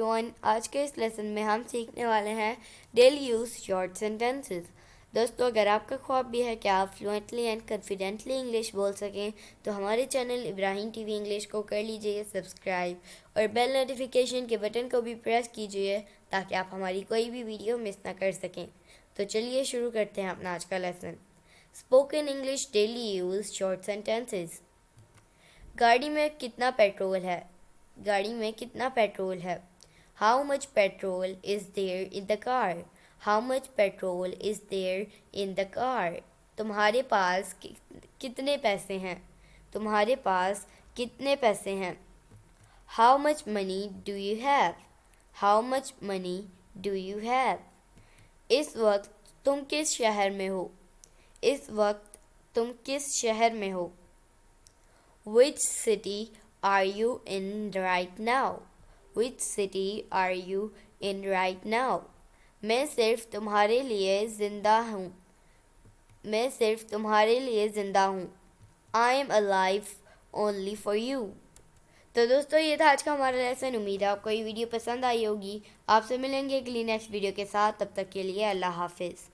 One. आज के इस लेसन में हम सीखने वाले हैं डेली यूज़ शॉर्ट सेंटेंसेस। दोस्तों, अगर आपका ख्वाब भी है कि आप फ्लुएंटली एंड कॉन्फिडेंटली इंग्लिश बोल सकें तो हमारे चैनल इब्राहिम टीवी इंग्लिश को कर लीजिए सब्सक्राइब और बेल नोटिफिकेशन के बटन को भी प्रेस कीजिए ताकि आप हमारी कोई भी वीडियो मिस ना कर सकें। तो चलिए शुरू करते हैं अपना आज का lesson. Spoken English daily use short sentences. गाड़ी में कितना पेट्रोल है? गाड़ी में कितना पेट्रोल है? How much petrol is there in the car? How much petrol is there in the car? तुम्हारे पास कितने पैसे हैं? तुम्हारे पास कितने पैसे हैं? How much money do you have? How much money do you have? इस वक्त तुम किस शहर में हो? इस वक्त तुम किस शहर में हो? Which city are you in right now? Which city are you in right now? मैं सिर्फ तुम्हारे लिए ज़िंदा हूँ। मैं सिर्फ तुम्हारे लिए ज़िंदा हूँ। I am alive only for you. तो दोस्तों, ये था आज का हमारा लेसन। उम्मीद है आपको ये वीडियो पसंद आई होगी। आपसे मिलेंगे अगली नेक्स्ट वीडियो के साथ। तब तक के लिए अल्लाह हाफिज़।